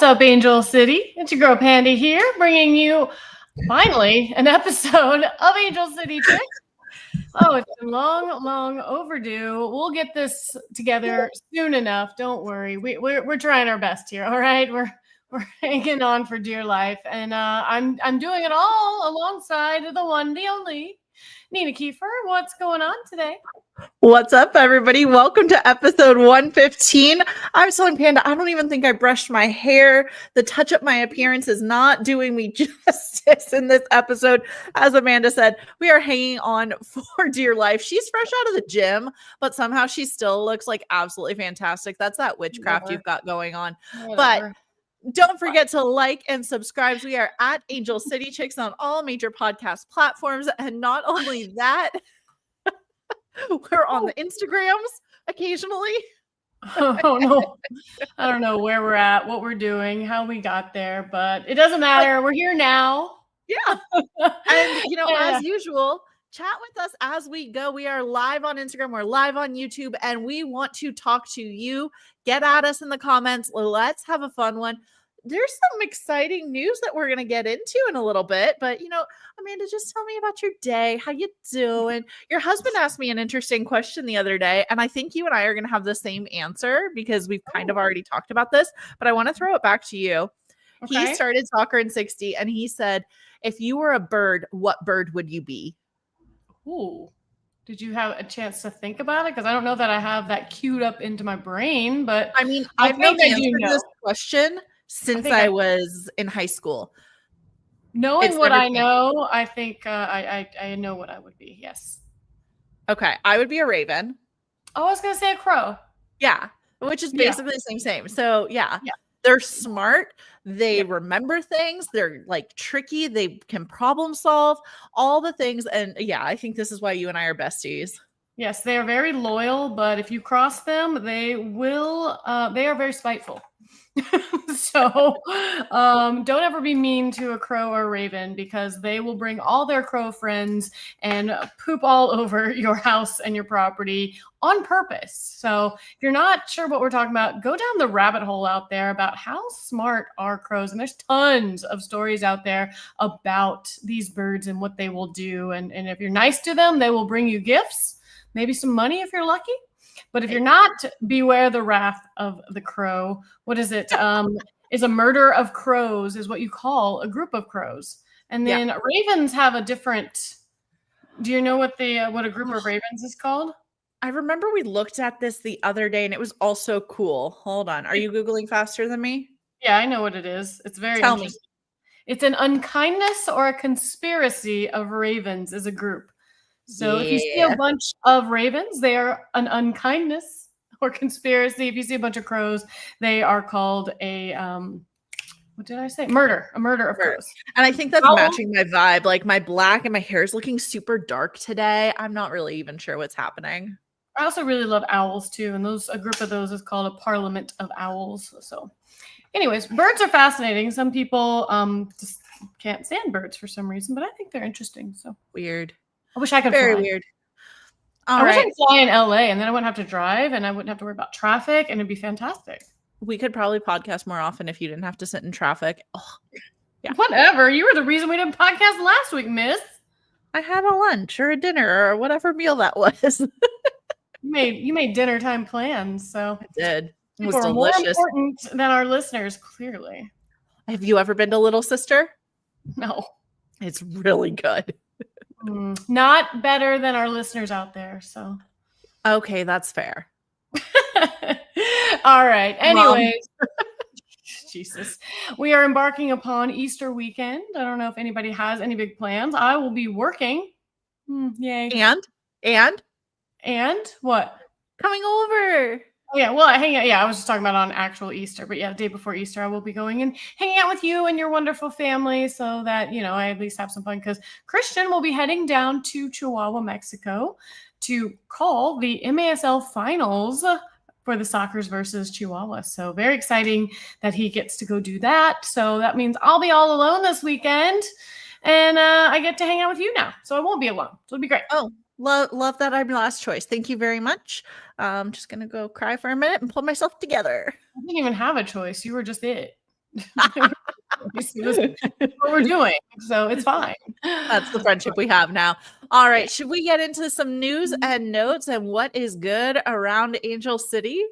What's up, Angel City? It's your girl Pandy here, bringing you finally an episode of Angel City Chicks. Oh, it's been long overdue. We'll get this together soon enough. Don't worry. We're trying our best here. All right, we're hanging on for dear life, and I'm doing it all alongside the one, the only Nina Kiefer. What's going on today? What's up, everybody? Welcome to episode 115. I was telling Panda, I don't even think I brushed my hair. The touch up my appearance is not doing me justice in this episode. As Amanda said, we are hanging on for dear life. She's fresh out of the gym, but somehow she still looks like absolutely fantastic. That's that witchcraft you've got going on. But don't forget to like and subscribe. We are at Angel City Chicks on all major podcast platforms. And not only that, we're on the Instagrams occasionally. Oh no, I don't know where we're at, what we're doing, how we got there, but it doesn't matter. We're here now. Yeah. And as usual, chat with us as we go. We are live on Instagram, we're live on YouTube, and we want to talk to you. Get at us in the comments. Let's have a fun one. There's some exciting news that we're going to get into in a little bit, but Amanda, just tell me about your day. How you doing? Your husband asked me an interesting question the other day, and I think you and I are going to have the same answer because we've kind of already talked about this, but I want to throw it back to you. Okay. He started soccer in 60, and he said, if you were a bird, what bird would you be? Ooh. Did you have a chance to think about it? Because I don't know that I have that queued up into my brain, but I mean, I've known the answer to this question since I was in high school. Knowing what I know, I think I know what I would be. Yes. Okay. I would be a raven. Oh, I was going to say a crow. Yeah. Which is basically the same. So yeah. They're smart. They remember things. They're like tricky. They can problem solve, all the things. And yeah, I think this is why you and I are besties. Yes, they are very loyal, but if you cross them, they are very spiteful. So don't ever be mean to a crow or a raven, because they will bring all their crow friends and poop all over your house and your property on purpose. So if you're not sure what we're talking about, go down the rabbit hole out there about how smart are crows. And there's tons of stories out there about these birds and what they will do. And if you're nice to them, they will bring you gifts, maybe some money if you're lucky. But if you're not, beware the wrath of the crow. What is it? Is a murder of crows is what you call a group of crows. And then ravens have a different. Do you know what a group of ravens is called? I remember we looked at this the other day, and it was also cool. Hold on. Are you Googling faster than me? Yeah, I know what it is. It's very Tell me. It's an unkindness or a conspiracy of ravens as a group. So if you see a bunch of ravens, they are an unkindness or conspiracy. If you see a bunch of crows, they are called a what did I say? Murder. A murder of crows. And I think that's matching my vibe. Like my black and my hair is looking super dark today. I'm not really even sure what's happening. I also really love owls too, and a group of those is called a parliament of owls. So anyways, birds are fascinating. Some people just can't stand birds for some reason, but I think they're interesting. So weird. I wish I could Very fly. Weird. I wish I could fly in LA, and then I wouldn't have to drive, and I wouldn't have to worry about traffic, and it'd be fantastic. We could probably podcast more often if you didn't have to sit in traffic. Oh, yeah. Whatever. You were the reason we didn't podcast last week, miss. I had a lunch or a dinner or whatever meal that was. You made dinner time plans, so I did. It was delicious. More important than our listeners, clearly. Have you ever been to Little Sister? No. It's really good. Not better than our listeners out there. So, okay, that's fair. All right. Anyways, Jesus, we are embarking upon Easter weekend. I don't know if anybody has any big plans. I will be working. Yay! And what? Coming over. Oh, yeah, well, I was just talking about on actual Easter, but the day before Easter, I will be going and hanging out with you and your wonderful family so that, I at least have some fun, because Christian will be heading down to Chihuahua, Mexico to call the MASL finals for the Sockers versus Chihuahua. So very exciting that he gets to go do that. So that means I'll be all alone this weekend, and I get to hang out with you now. So I won't be alone. So it'll be great. Oh, love that I'm your last choice. Thank you very much. I'm just going to go cry for a minute and pull myself together. I didn't even have a choice. You were just it. This is what we're doing, so it's fine. That's the friendship we have now. All right, should we get into some news and notes and what is good around Angel City?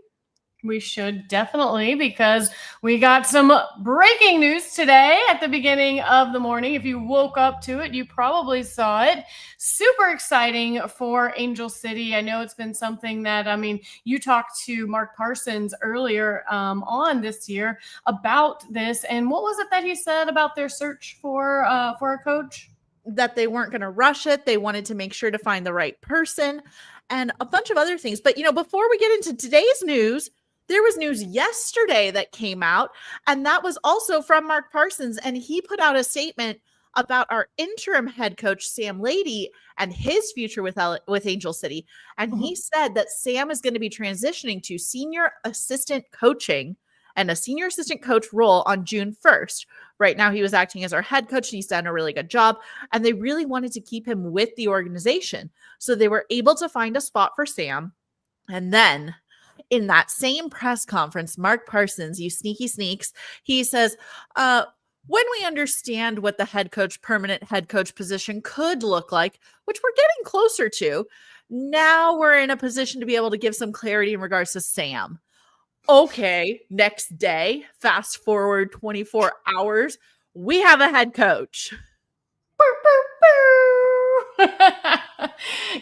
We should definitely, because we got some breaking news today at the beginning of the morning. If you woke up to it, you probably saw it. Super exciting for Angel City. I know it's been something that, I mean, you talked to Mark Parsons earlier on this year about this. And what was it that he said about their search for a coach? That they weren't going to rush it. They wanted to make sure to find the right person and a bunch of other things. But, before we get into today's news, there was news yesterday that came out, and that was also from Mark Parsons, and he put out a statement about our interim head coach, Sam Lady, and his future with Angel City. And he said that Sam is going to be transitioning to senior assistant coaching and a senior assistant coach role on June 1st. Right now, he was acting as our head coach, and he's done a really good job, and they really wanted to keep him with the organization. So they were able to find a spot for Sam. And then in that same press conference, Mark Parsons, you sneaky sneaks, he says, when we understand what the permanent head coach position could look like, which we're getting closer to, now we're in a position to be able to give some clarity in regards to Sam. Okay, next day, fast forward 24 hours, we have a head coach.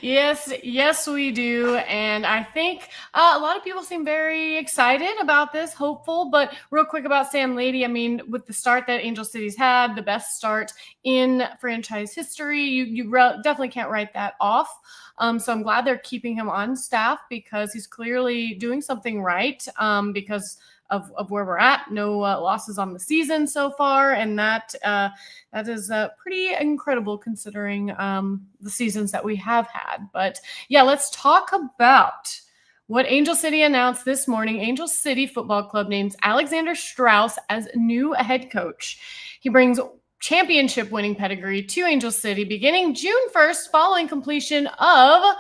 Yes, we do. And I think a lot of people seem very excited about this, hopeful. But real quick about Sam Lady, I mean, with the start that Angel City's had, the best start in franchise history, you definitely can't write that off. So I'm glad they're keeping him on staff because he's clearly doing something right because of where we're at. No losses on the season so far, and that is pretty incredible considering the seasons that we have had. But yeah, let's talk about what Angel City announced this morning. Angel City Football Club names Alexander Strauss as new head coach. He brings championship winning pedigree to Angel City beginning June 1st following completion of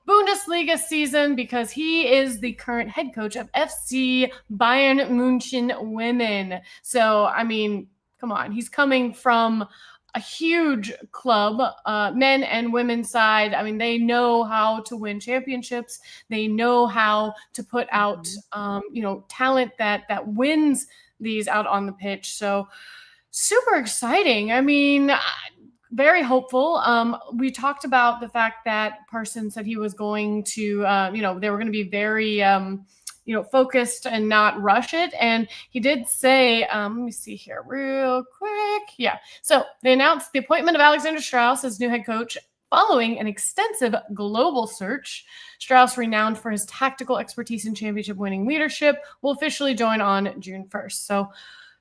Bundesliga season because he is the current head coach of FC Bayern München women. So, I mean, come on. He's coming from a huge club, men and women's side. I mean, they know how to win championships. They know how to put out, talent that wins these out on the pitch. So super exciting. I mean, very hopeful. We talked about the fact that Parsons said he was going to, they were going to be very, focused and not rush it. And he did say, let me see here real quick. Yeah. So they announced the appointment of Alexander Strauss as new head coach following an extensive global search. Strauss, renowned for his tactical expertise and championship winning leadership, will officially join on June 1st. So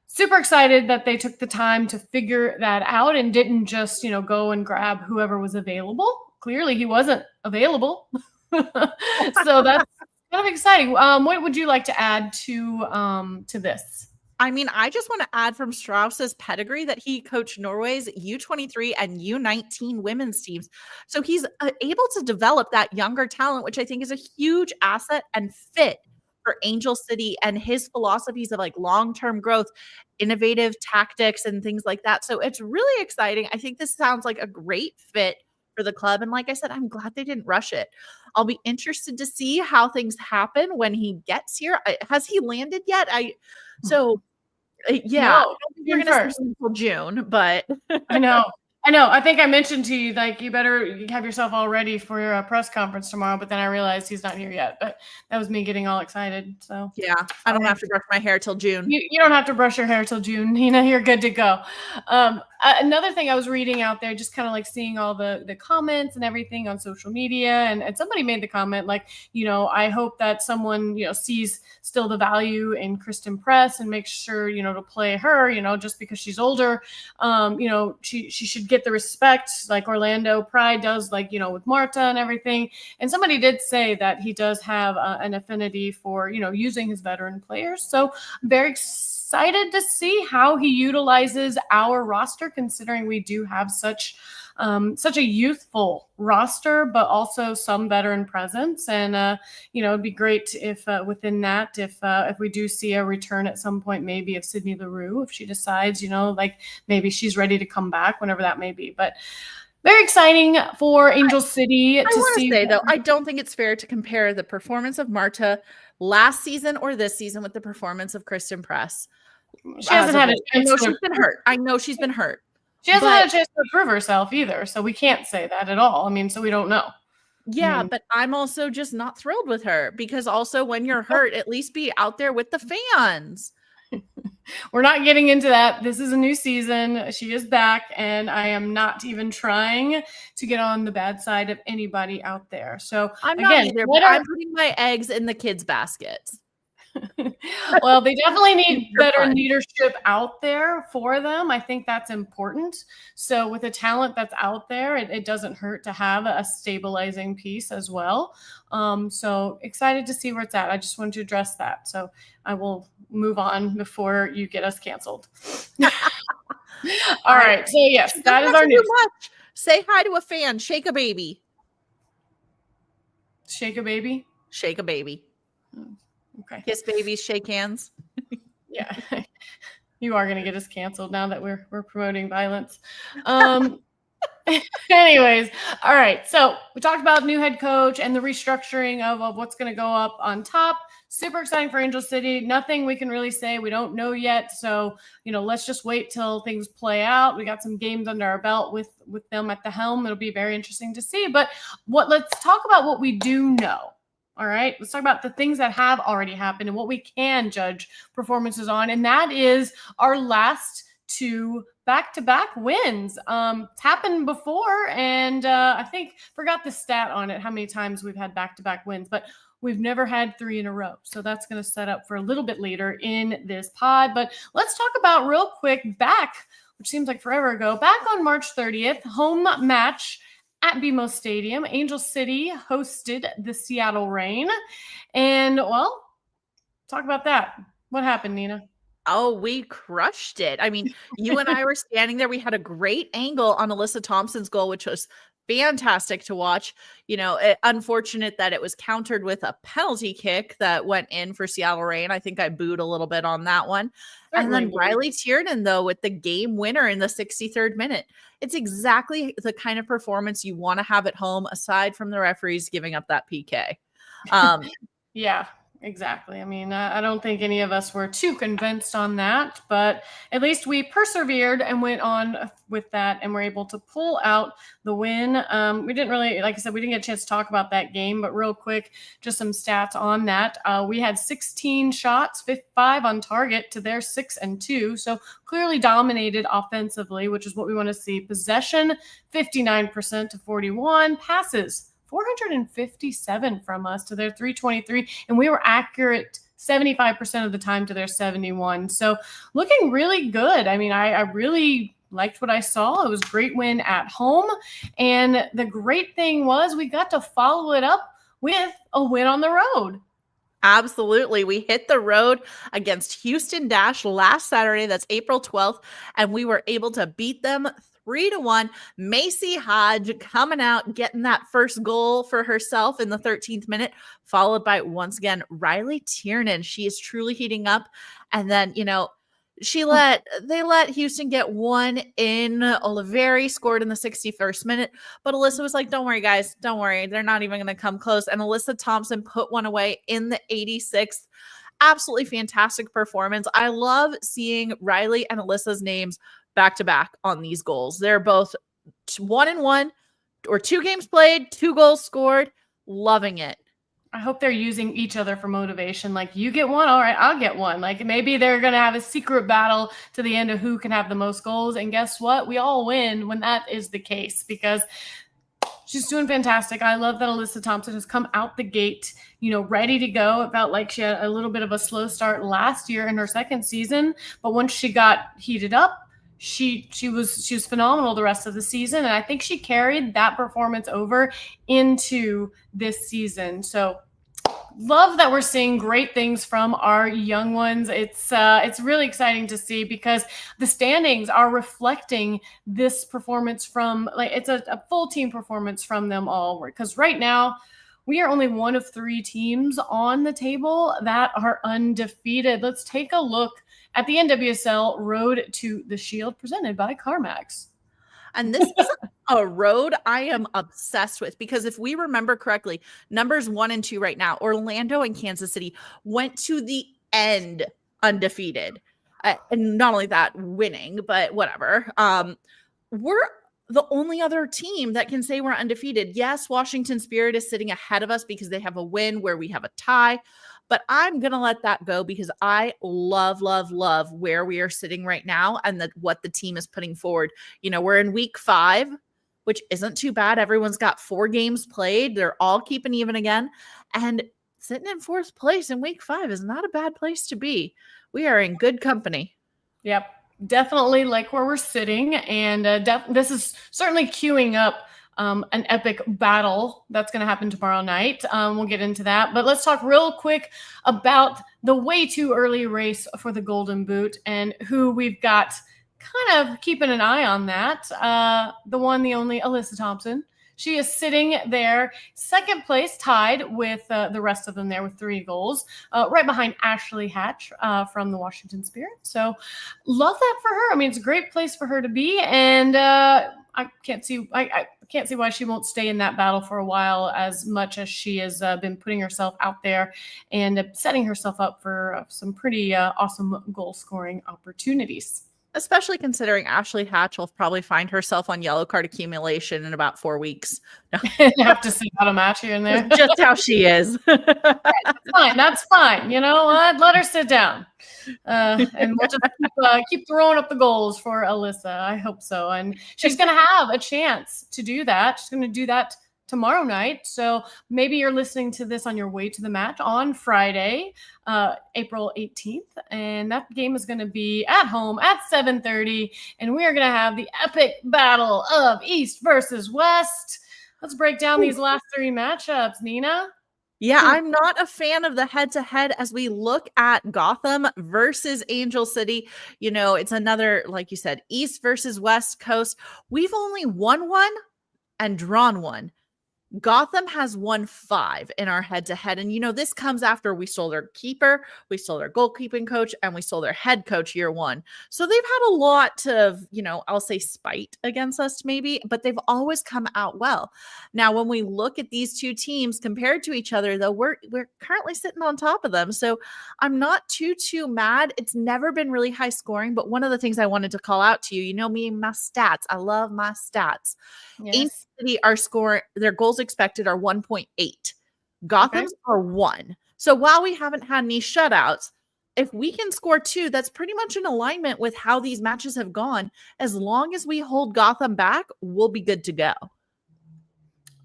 super excited that they took the time to figure that out and didn't just, go and grab whoever was available. Clearly he wasn't available. So that's kind of exciting. What would you like to add to this? I mean, I just want to add from Strauss's pedigree that he coached Norway's U23 and U19 women's teams. So he's able to develop that younger talent, which I think is a huge asset and fit for Angel City and his philosophies of like long-term growth, innovative tactics and things like that. So it's really exciting. I think this sounds like a great fit for the club. And like I said, I'm glad they didn't rush it. I'll be interested to see how things happen when he gets here. Has he landed yet? No, you're going to see him until June, but I know. I think I mentioned to you, like, you better have yourself all ready for your press conference tomorrow. But then I realized he's not here yet. But that was me getting all excited. So yeah, I don't have to brush my hair till June. You don't have to brush your hair till June. Nina, you're good to go. Another thing I was reading out there, just kind of like seeing all the comments and everything on social media. And somebody made the comment, like, I hope that someone, sees still the value in Kristen Press and makes sure, to play her, just because she's older, she should get the respect like Orlando Pride does, like, with Marta and everything. And somebody did say that he does have an affinity for, using his veteran players. So I'm very excited excited to see how he utilizes our roster, considering we do have such a youthful roster, but also some veteran presence. And, it'd be great if within that, if we do see a return at some point, maybe of Sydney Leroux, if she decides, like maybe she's ready to come back, whenever that may be. But very exciting for Angel City I to want to see. say, though, I don't think it's fair to compare the performance of Marta last season or this season with the performance of Kristen Press. She hasn't had a chance. She's been hurt. I know she's been hurt. She hasn't had a chance to prove herself either, so we can't say that at all. I mean, so we don't know. Yeah, but I'm also just not thrilled with her, because also when you're hurt, at least be out there with the fans. We're not getting into that. This is a new season. She is back, and I am not even trying to get on the bad side of anybody out there. So I'm not either, but I'm putting my eggs in the kids' baskets. Well, they definitely need better leadership out there for them. I think that's important. So with the talent that's out there, it doesn't hurt to have a stabilizing piece as well. So excited to see where it's at. I just wanted to address that. So I will move on before you get us canceled. All right. So yes, that is our news. Say hi to a fan. Shake a baby. Shake a baby? Shake a baby. Okay. Kiss babies, shake hands. Yeah. You are going to get us canceled now that we're promoting violence. Anyways, all right. So we talked about new head coach and the restructuring of what's going to go up on top. Super exciting for Angel City. Nothing we can really say. We don't know yet. So, let's just wait till things play out. We got some games under our belt with them at the helm. It'll be very interesting to see. But let's talk about what we do know. All right, let's talk about the things that have already happened and what we can judge performances on. And that is our last two back-to-back wins. It's happened before, and I forgot the stat on it, how many times we've had back-to-back wins, but we've never had 3 in a row. So that's going to set up for a little bit later in this pod. But let's talk about real quick which seems like forever ago, back on March 30th, home match at BMO Stadium. Angel City hosted the Seattle Reign. And, well, talk about that. What happened, Nina? Oh, we crushed it. I mean, you and I were standing there. We had a great angle on Alyssa Thompson's goal, which was fantastic to watch. Unfortunate that it was countered with a penalty kick that went in for Seattle Reign. I think I booed a little bit on that one. Certainly. And then Riley Tiernan, though, with the game winner in the 63rd minute. It's exactly the kind of performance you want to have at home, aside from the referees giving up that PK. Yeah. Exactly. I mean, I don't think any of us were too convinced on that, but at least we persevered and went on with that and were able to pull out the win. We didn't really, like I said, we didn't get a chance to talk about that game, but real quick, just some stats on that. We had 16 shots, 5 on target to their 6 and 2. So clearly dominated offensively, which is what we want to see. Possession, 59% to 41. Passes, 457 from us to their 323, and we were accurate 75% of the time to their 71. So looking really good. I mean, I really liked what I saw. It was a great win at home, and the great thing was we got to follow it up with a win on the road. Absolutely. We hit the road against Houston Dash last Saturday. That's April 12th, and we were able to beat them 3-1. Macy Hodge coming out, getting that first goal for herself in the 13th minute, followed by, once again, Riley Tiernan. She is truly heating up. And then, they let Houston get one in. Oliveri scored in the 61st minute, but Alyssa was like, don't worry, guys. Don't worry. They're not even going to come close. And Alyssa Thompson put one away in the 86th. Absolutely fantastic performance. I love seeing Riley and Alyssa's names back to back on these goals. They're both 1-1 or 2 games played, 2 goals scored. Loving it. I hope they're using each other for motivation. Like, you get one, all right, I'll get one. Like, maybe they're going to have a secret battle to the end of who can have the most goals. And guess what? We all win when that is the case, because she's doing fantastic. I love that Alyssa Thompson has come out the gate, ready to go. It felt like she had a little bit of a slow start last year in her second season, but once she got heated up, she was phenomenal the rest of the season, and I think she carried that performance over into this season. So love that we're seeing great things from our young ones. It's really exciting to see because the standings are reflecting this performance from it's a full team performance from them all. Because right now we are only one of 3 teams on the table that are undefeated. Let's take a look at the NWSL Road to the Shield presented by CarMax. And this is a road I am obsessed with because if we remember correctly, numbers 1 and 2 right now, Orlando and Kansas City went to the end undefeated. And not only that, winning, but whatever. We're the only other team that can say we're undefeated. Yes, Washington Spirit is sitting ahead of us because they have a win where we have a tie. But I'm going to let that go because I love where we are sitting right now and what the team is putting forward. You know, we're in week 5, which isn't too bad. Everyone's got 4 games played. They're all keeping even again. And sitting in 4th place in week 5 is not a bad place to be. We are in good company. Yep. Definitely like where we're sitting. And this is certainly queuing up an epic battle that's going to happen tomorrow night. We'll get into that. But let's talk real quick about the way too early race for the Golden Boot and who we've got kind of keeping an eye on that. The one, the only Alyssa Thompson. She is sitting there, 2nd place, tied with the rest of them there with 3 goals, right behind Ashley Hatch from the Washington Spirit. So love that for her. I mean, it's a great place for her to be. And I can't see why she won't stay in that battle for a while as much as she has been putting herself out there and setting herself up for some pretty awesome goal scoring opportunities. Especially considering Ashley Hatch will probably find herself on yellow card accumulation in about 4 weeks. You have to see how to match here and there. Just how she is. That's fine. That's fine. You know what? Let her sit down. And we'll just keep throwing up the goals for Alyssa. I hope so. And she's going to have a chance to do that. She's going to do that tomorrow night. So maybe you're listening to this on your way to the match on Friday, April 18th. And that game is going to be at home at 7:30. And we are going to have the epic battle of East versus West. Let's break down these last 3 matchups, Nina. Yeah, I'm not a fan of the head-to-head as we look at Gotham versus Angel City. You know, it's another, like you said, East versus West Coast. We've only won 1 and drawn 1. Gotham has won 5 in our head-to-head. And, you know, this comes after we stole their keeper, we stole their goalkeeping coach, and we stole their head coach year 1. So they've had a lot of, you know, I'll say spite against us maybe, but they've always come out well. Now, when we look at these 2 teams compared to each other, though, we're currently sitting on top of them. So I'm not too mad. It's never been really high scoring, but one of the things I wanted to call out to you, you know me and my stats. I love my stats. Yes. Angel City are scoring, their goals expected are 1.8. Gotham's are 1. So while we haven't had any shutouts, if we can score 2, that's pretty much in alignment with how these matches have gone. As long as we hold Gotham back, we'll be good to go.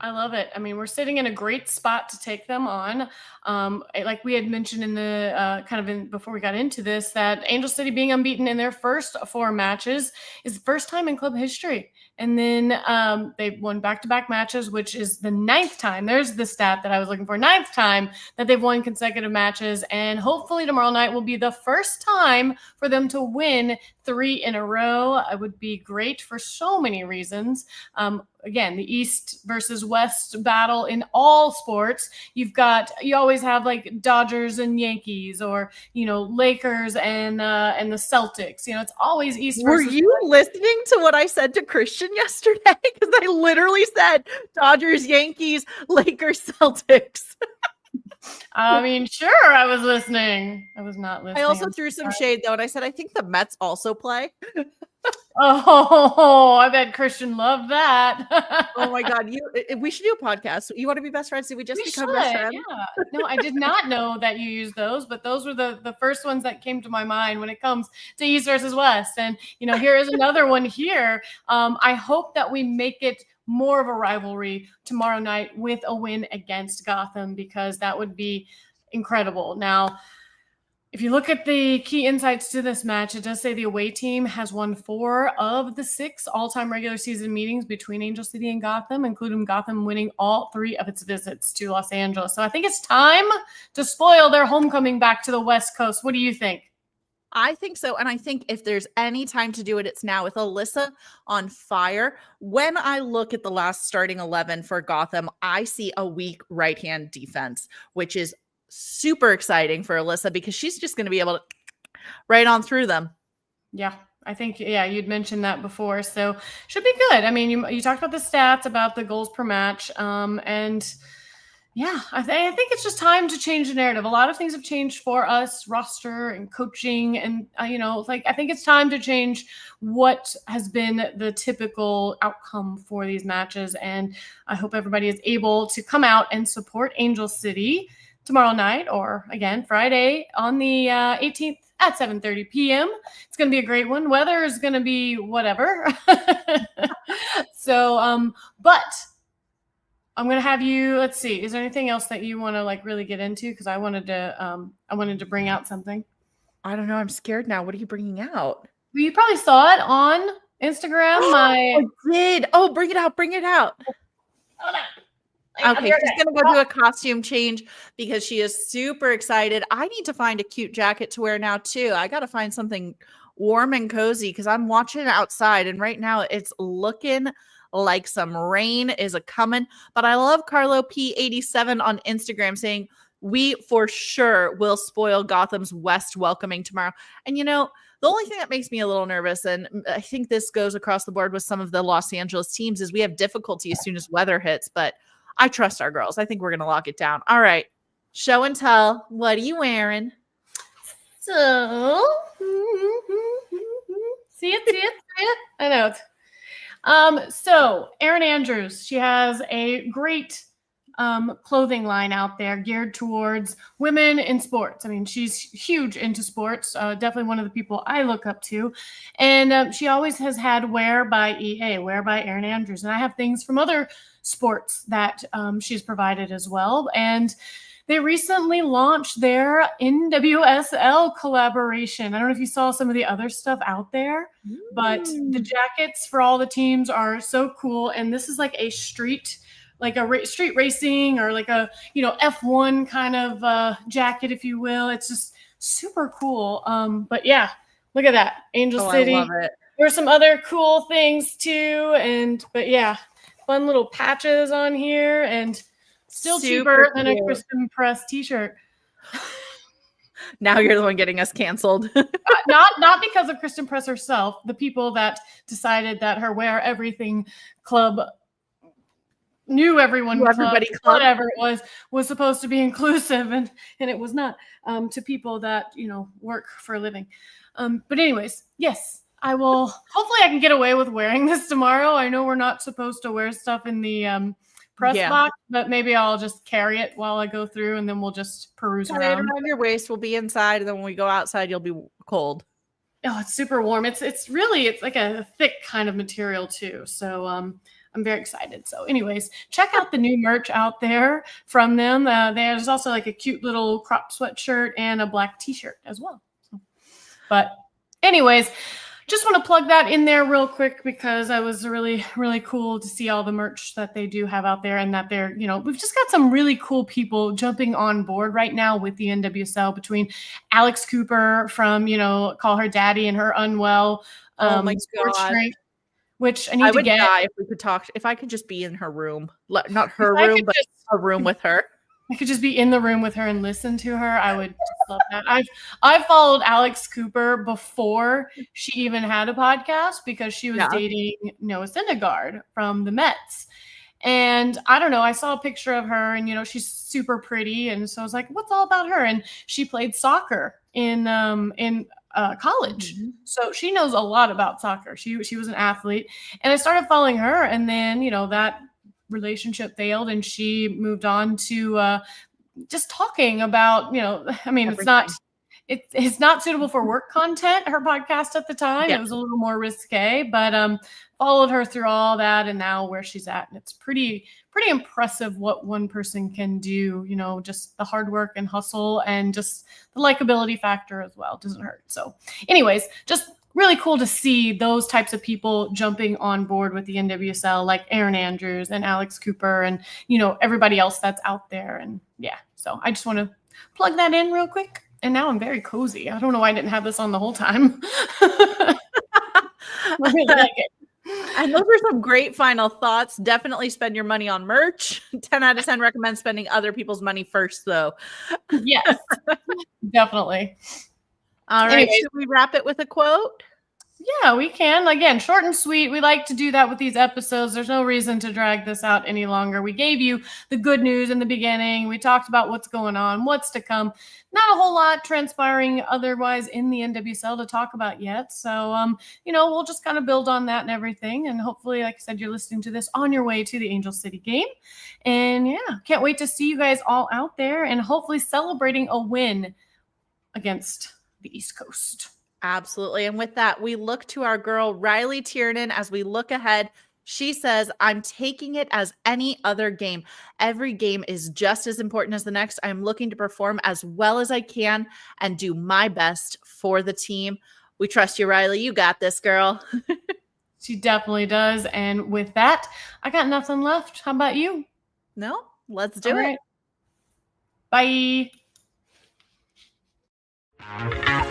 I love it. I mean, we're sitting in a great spot to take them on. Like we had mentioned in the before we got into this, that Angel City being unbeaten in their first 4 matches is the first time in club history. And then they've won back-to-back matches, which is the 9th time. There's the stat that I was looking for. 9th time that they've won consecutive matches. And hopefully tomorrow night will be the first time for them to win 3 in a row. It would be great for so many reasons. Again, the East versus West battle in all sports. You always have like Dodgers and Yankees, or, you know, Lakers and the Celtics. You know, it's always East versus Were you listening to what I said to Christian yesterday? Because I literally said Dodgers, Yankees, Lakers, Celtics. I mean, sure, I was listening. I was not listening. I also threw some shade though, and I said I think the Mets also play. Oh, I bet Christian loved that. Oh my God, we should do a podcast. You want to be best friends? Did we just become best friends? Yeah. No, I did not know that you used those, but those were the first ones that came to my mind when it comes to East versus West. And, you know, here is another one here. I hope that we make it more of a rivalry tomorrow night with a win against Gotham, because that would be incredible. Now, If you look at the key insights to this match, it does say the away team has won 4 of the 6 all-time regular season meetings between Angel City and Gotham, including Gotham winning all 3 of its visits to Los Angeles. So I think it's time to spoil their homecoming back to the West Coast. What do you think? I think so. And I think if there's any time to do it, it's now with Alyssa on fire. When I look at the last starting 11 for Gotham, I see a weak right-hand defense, which is super exciting for Alyssa because she's just going to be able to right on through them. Yeah, I think, you'd mentioned that before. So should be good. I mean, you talked about the stats, about the goals per match. And yeah, I think it's just time to change the narrative. A lot of things have changed for us, roster and coaching. And, I think it's time to change what has been the typical outcome for these matches. And I hope everybody is able to come out and support Angel City tomorrow night, or again, Friday on the 18th at 7:30 p.m. It's going to be a great one. Weather is going to be whatever. So, but I'm going to have you, let's see, is there anything else that you want to really get into? Because I wanted to bring out something. I don't know. I'm scared now. What are you bringing out? Well, you probably saw it on Instagram. I did. Oh, bring it out. Bring it out. Hold on. Okay, she's going to go do a costume change because she is super excited. I need to find a cute jacket to wear now, too. I got to find something warm and cozy because I'm watching outside, and right now it's looking like some rain is a-coming. But I love Carlo P87 on Instagram saying, we for sure will spoil Gotham's West welcoming tomorrow. And, the only thing that makes me a little nervous, and I think this goes across the board with some of the Los Angeles teams, is we have difficulty as soon as weather hits, but I trust our girls. I think we're going to lock it down. All right. Show and tell. What are you wearing? So, see it. I know. So Erin Andrews, she has a great clothing line out there geared towards women in sports. I mean, she's huge into sports. Definitely one of the people I look up to. And she always has had Wear by EA, Wear by Erin Andrews. And I have things from other sports that she's provided as well. And they recently launched their NWSL collaboration. I don't know if you saw some of the other stuff out there, but the jackets for all the teams are so cool. And this is like a street racing or like a, F1 kind of jacket, if you will. It's just super cool. But yeah, look at that. Angel City. I love it. There's some other cool things too. But yeah, fun little patches on here and still cheaper than a Kristen Press t-shirt. Now you're the one getting us canceled. Not because of Kristen Press herself. The people that decided that her Wear Everything Club, New Everyone Club, whatever it was supposed to be inclusive, and it was not, to people that work for a living. But anyways, yes, I will. Hopefully, I can get away with wearing this tomorrow. I know we're not supposed to wear stuff in the press box, but maybe I'll just carry it while I go through, and then we'll just peruse around. Around your waist will be inside, and then when we go outside, you'll be cold. Oh, it's super warm. It's like a thick kind of material too. So I'm very excited. So anyways, check out the new merch out there from them. There's also like a cute little crop sweatshirt and a black t-shirt as well. But anyways, just want to plug that in there real quick because I was really, really cool to see all the merch that they do have out there, and that they're, we've just got some really cool people jumping on board right now with the NWSL, between Alex Cooper from, Call Her Daddy and her Unwell. Oh my God. Which I would die if we could talk. If I could just be in her room, not her room, but a room with her. I could just be in the room with her and listen to her. I would just love that. I've followed Alex Cooper before she even had a podcast because she was dating Noah Syndergaard from the Mets. And I don't know, I saw a picture of her and, she's super pretty. And so I was like, what's all about her? And she played soccer in college. Mm-hmm. So she knows a lot about soccer. She was an athlete. And I started following her, and then, that relationship failed and she moved on to just talking about, everything. It's not it's not suitable for work content, her podcast at the time. Yeah. It was a little more risque, but followed her through all that and now where she's at. And it's pretty impressive what one person can do, just the hard work and hustle and just the likability factor as well. It doesn't hurt. So anyways, just really cool to see those types of people jumping on board with the NWSL, like Erin Andrews and Alex Cooper and, everybody else that's out there. And yeah, so I just want to plug that in real quick. And now I'm very cozy. I don't know why I didn't have this on the whole time. I really like it. And those are some great final thoughts. Definitely spend your money on merch. 10 out of 10 recommend spending other people's money first, though. Yes, definitely. All right. Anyways. Should we wrap it with a quote? Yeah, we can. Again, short and sweet. We like to do that with these episodes. There's no reason to drag this out any longer. We gave you the good news in the beginning. We talked about what's going on, what's to come. Not a whole lot transpiring otherwise in the NWSL to talk about yet. So, we'll just kind of build on that and everything. And hopefully, like I said, you're listening to this on your way to the Angel City game. And yeah, can't wait to see you guys all out there and hopefully celebrating a win against the East Coast. Absolutely. And with that, we look to our girl, Riley Tiernan, as we look ahead. She says, I'm taking it as any other game. Every game is just as important as the next. I'm looking to perform as well as I can and do my best for the team. We trust you, Riley. You got this, girl. She definitely does. And with that, I got nothing left. How about you? No, let's do All it. right. Bye.